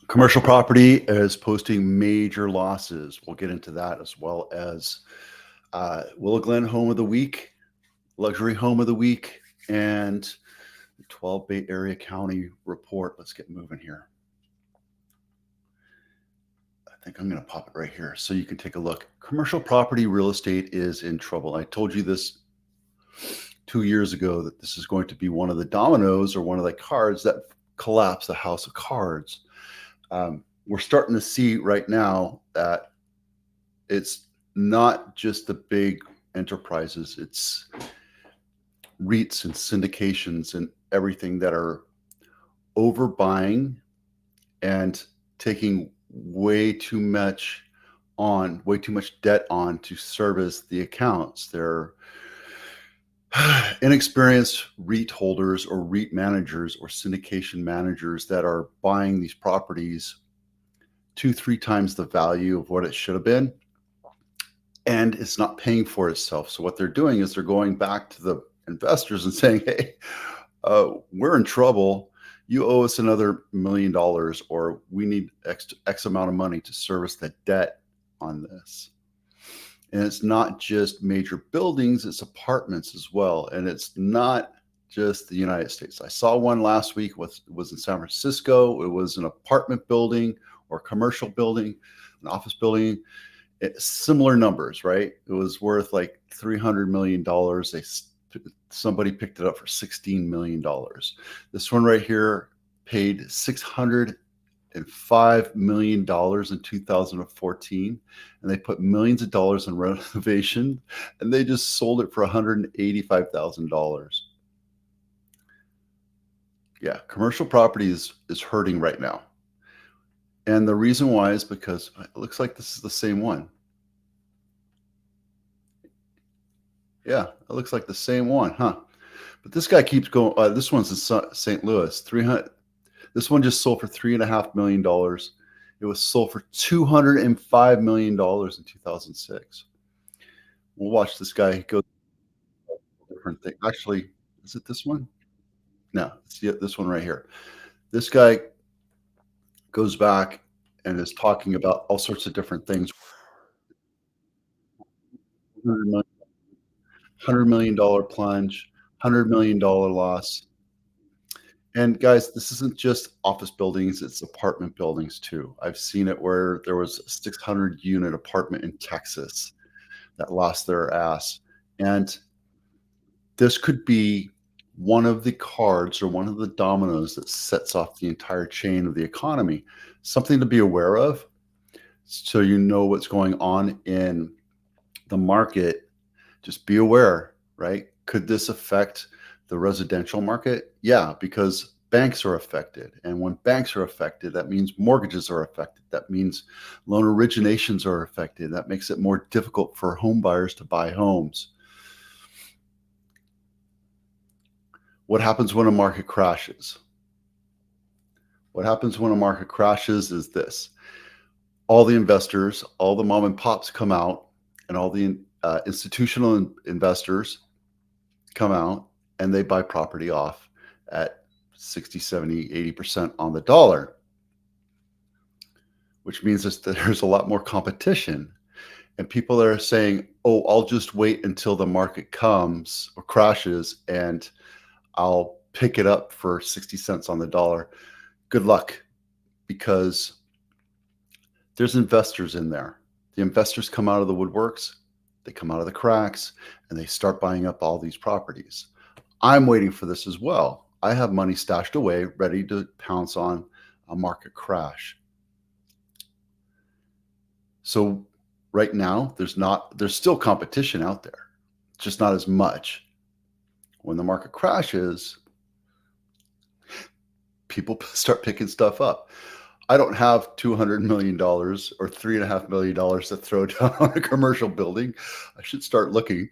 Commercial property is posting major losses. We'll get into that as well as Willow Glen Home of the Week, Luxury Home of the Week, and the 12 Bay Area County report. Let's get moving here. I think I'm going to pop it right here so you can take a look. Commercial property real estate is in trouble. I told you this 2 years ago that this is going to be one of the dominoes or one of the cards that collapse the house of cards. We're starting to see right now that it's not just the big enterprises, it's REITs and syndications and everything that are overbuying and taking way too much debt on to service the accounts. They're inexperienced REIT holders or REIT managers or syndication managers that are buying these properties 2-3 times the value of what it should have been, and it's not paying for itself. So what they're doing is they're going back to the investors and saying, hey, we're in trouble. You owe us another $1 million, or we need X amount of money to service the debt on this. And it's not just major buildings, it's apartments as well. And it's not just the United States. I saw one last week, it was in San Francisco. It was an apartment building or commercial building, an office building. Similar numbers, right? It was worth like $300 million. Somebody picked it up for $16 million. This one right here paid $605 million in 2014, and they put millions of dollars in renovation, and they just sold it for $185,000. Yeah, commercial property is hurting right now. And the reason why is because it looks like this is the same one. Yeah, it looks like the same one, huh? But this guy keeps going. This one's in St. Louis. This one just sold for $3.5 million. It was sold for $205 million in 2006. We'll watch this guy go different thing. Actually, is it this one? No, it's this one right here. This guy goes back and is talking about all sorts of different things. $100 million plunge, $100 million loss. And guys, this isn't just office buildings, it's apartment buildings too. I've seen it where there was a 600 unit apartment in Texas that lost their ass. And this could be one of the cards or one of the dominoes that sets off the entire chain of the economy. Something to be aware of so you know what's going on in the market. Just be aware, right? Could this affect the residential market? Yeah, because banks are affected. And when banks are affected, that means mortgages are affected. That means loan originations are affected. That makes it more difficult for home buyers to buy homes. What happens when a market crashes? What happens when a market crashes is this. All the investors, all the mom and pops come out, and all the institutional investors come out, and they buy property off at 60, 70, 80% on the dollar, which means that there's a lot more competition. And people are saying, oh, I'll just wait until the market comes or crashes and I'll pick it up for 60 cents on the dollar. Good luck, because there's investors in there. The investors come out of the woodworks, they come out of the cracks, and they start buying up all these properties. I'm waiting for this as well. I have money stashed away, ready to pounce on a market crash. So right now, there's still competition out there, just not as much. When the market crashes, people start picking stuff up. I don't have $200 million or $3.5 million to throw down on a commercial building. I should start looking.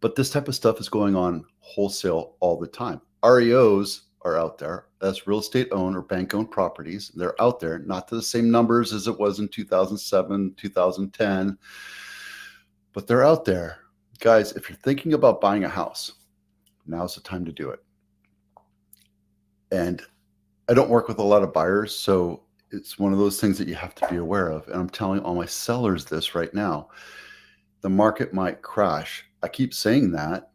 But this type of stuff is going on wholesale all the time. REOs are out there. That's real estate owned or bank owned properties. They're out there, not to the same numbers as it was in 2007, 2010, but they're out there. Guys, if you're thinking about buying a house, now's the time to do it. And I don't work with a lot of buyers, so it's one of those things that you have to be aware of. And I'm telling all my sellers this right now. The market might crash. I keep saying that,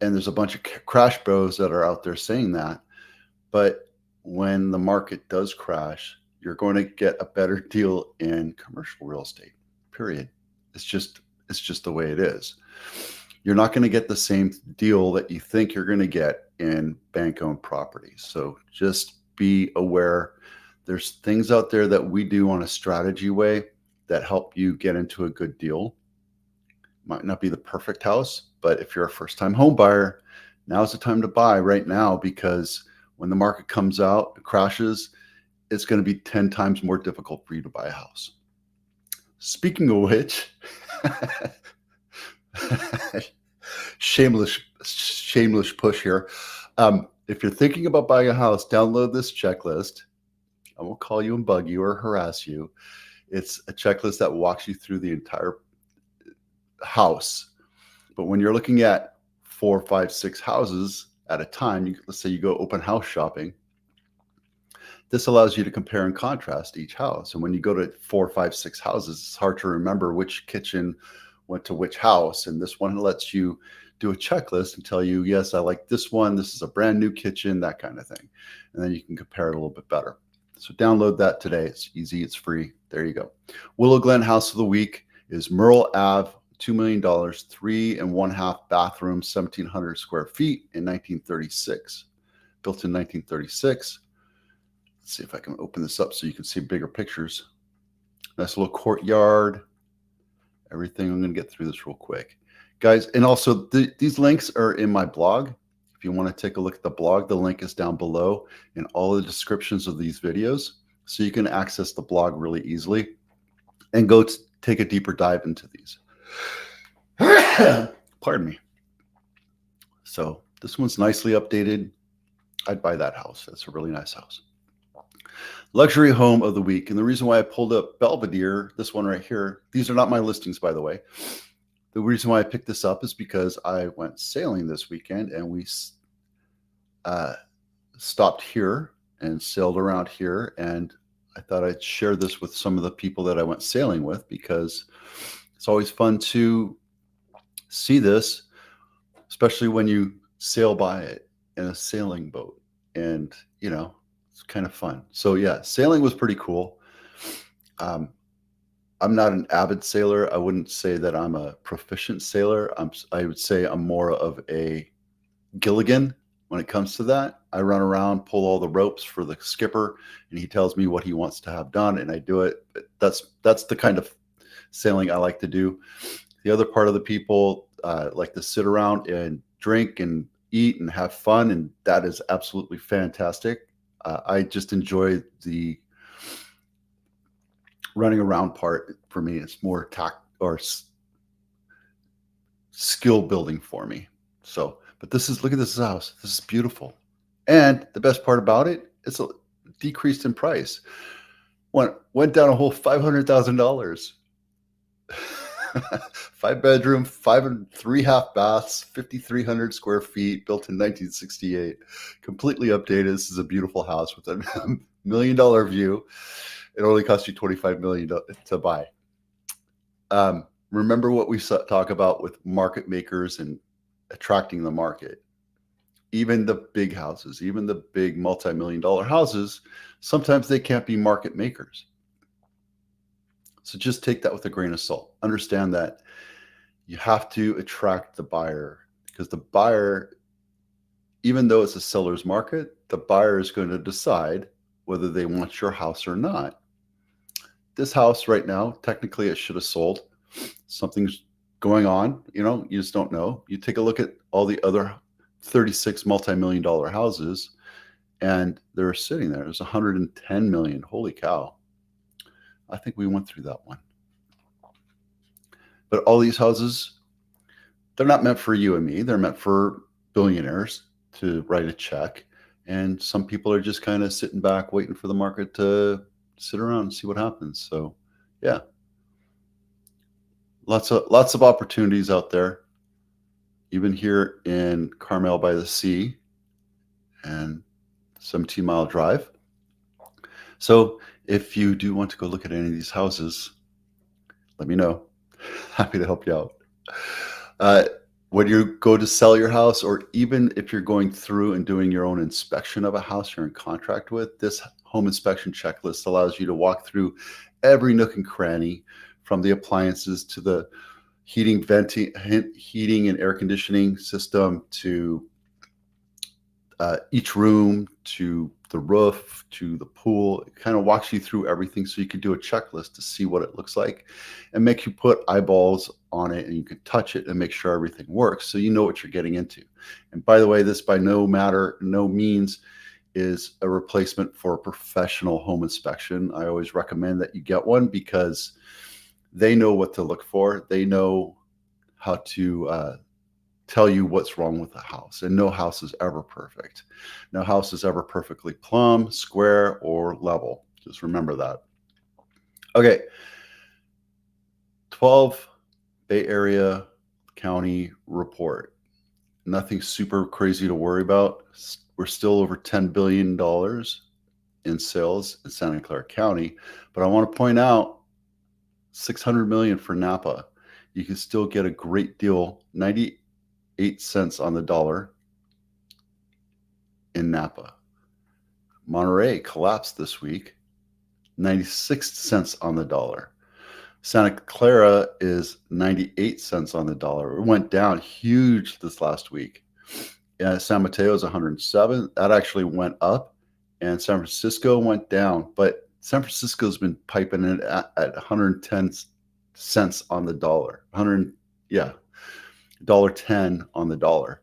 and there's a bunch of crash bros that are out there saying that. But when the market does crash, you're going to get a better deal in commercial real estate. Period. It's just the way it is. You're not going to get the same deal that you think you're going to get in bank-owned properties. So just be aware. There's things out there that we do on a strategy way that help you get into a good deal. Might not be the perfect house, but if you're a first-time home buyer, now's the time to buy right now, because when the market comes out, it crashes, it's going to be 10 times more difficult for you to buy a house. Speaking of which, shameless push here. If you're thinking about buying a house, download this checklist. I won't call you and bug you or harass you. It's a checklist that walks you through the entire house. But when you're looking at 4, 5, 6 houses at a time, let's say you go open house shopping, this allows you to compare and contrast each house. And when you go to 4, 5, 6 houses, it's hard to remember which kitchen went to which house. And this one lets you do a checklist and tell you, yes, I like this one. This is a brand new kitchen, that kind of thing. And then you can compare it a little bit better. So download that today. It's easy. It's free. There you go. Willow Glen House of the Week is Merle Ave, $2 million, 3.5 bathrooms, 1,700 square feet in 1936. Built in 1936. Let's see if I can open this up so you can see bigger pictures. Nice little courtyard. Everything. I'm going to get through this real quick, guys. And also these links are in my blog. If you want to take a look at the blog, the link is down below in all the descriptions of these videos. So you can access the blog really easily and go take a deeper dive into these. Pardon me. So this one's nicely updated. I'd buy that house. That's a really nice house. Luxury home of the week. And the reason why I pulled up Belvedere, this one right here, these are not my listings, by the way. The reason why I picked this up is because I went sailing this weekend, and we stopped here and sailed around here. And I thought I'd share this with some of the people that I went sailing with, because it's always fun to see this, especially when you sail by it in a sailing boat. And, you know, it's kind of fun. So yeah, sailing was pretty cool. I'm not an avid sailor. I wouldn't say that I'm a proficient sailor. I would say I'm more of a Gilligan when it comes to that. I run around, pull all the ropes for the skipper, and he tells me what he wants to have done, and I do it. But that's the kind of sailing I like to do. The other part of the people like to sit around and drink and eat and have fun, and that is absolutely fantastic. I just enjoy the running around part. For me, it's more or skill building for me. So, but look at this house. This is beautiful. And the best part about it, it's decreased in price. Went down a whole $500,000. 5 bedroom, 5 and 3 half baths, 5,300 square feet, built in 1968, completely updated. This is a beautiful house with a $1 million view. It only cost you $25 million to buy. Remember what we talk about with market makers and attracting the market. Even the big houses, even the big multi-million-dollar houses, sometimes they can't be market makers. So just take that with a grain of salt. Understand that you have to attract the buyer, because the buyer, even though it's a seller's market, the buyer is going to decide whether they want your house or not. This house right now, technically it should have sold. Something's going on, you just don't know. You take a look at all the other 36 multi-million-dollar houses, and they're sitting there. There's 110 million. Holy cow. I think we went through that one. But all these houses, they're not meant for you and me. They're meant for billionaires to write a check. And some people are just kind of sitting back, waiting for the market to sit around and see what happens. So yeah, lots of opportunities out there, even here in Carmel by the Sea. And 17-mile drive. So if you do want to go look at any of these houses, let me know. Happy to help you out. When you go to sell your house, or even if you're going through and doing your own inspection of a house you're in contract with, this home inspection checklist allows you to walk through every nook and cranny, from the appliances to the heating and air conditioning system, to each room, to the roof, to the pool. It kind of walks you through everything, so you can do a checklist to see what it looks like, and make you put eyeballs on it, and you can touch it and make sure everything works, so you know what you're getting into. And by the way, this by no means is a replacement for a professional home inspection. I always recommend that you get one, because they know what to look for. They know how to tell you what's wrong with the house. And no house is ever perfect. No house is ever perfectly plumb, square, or level. Just remember that. Okay. 12 Bay Area County report. Nothing super crazy to worry about. We're still over $10 billion in sales in Santa Clara County. But I want to point out, $600 million for Napa. You can still get a great deal, 98 cents on the dollar in Napa. Monterey collapsed this week, 96 cents on the dollar. Santa Clara is 98 cents on the dollar. It went down huge this last week. San Mateo is 107. That actually went up. And San Francisco went down. But San Francisco's been piping it at 110 cents on the dollar. $1.10 on the dollar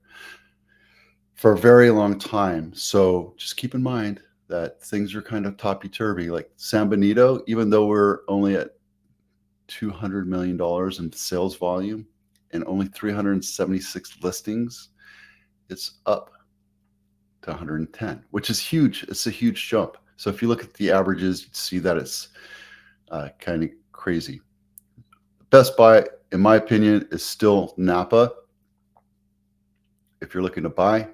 for a very long time. So just keep in mind that things are kind of topsy-turvy. Like San Benito, even though we're only at $200 million in sales volume and only 376 listings, it's up to 110, which is huge. It's a huge jump. So if you look at the averages, you see that it's kind of crazy. Best buy, in my opinion, is still Napa. If you're looking to buy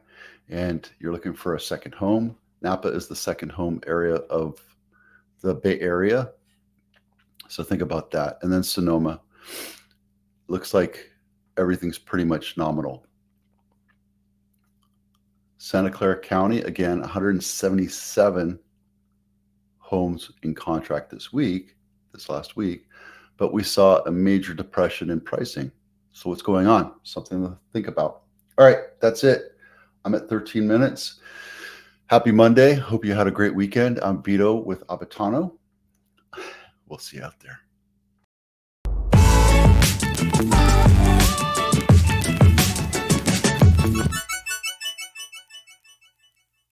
and you're looking for a second home, Napa is the second home area of the Bay Area. So think about that. And then Sonoma. Looks like everything's pretty much nominal. Santa Clara County, again, 177 homes in contract this last week, but we saw a major depression in pricing. So what's going on? Something to think about. All right, that's it. I'm at 13 minutes. Happy Monday. Hope you had a great weekend. I'm Vito with Abitano. We'll see you out there.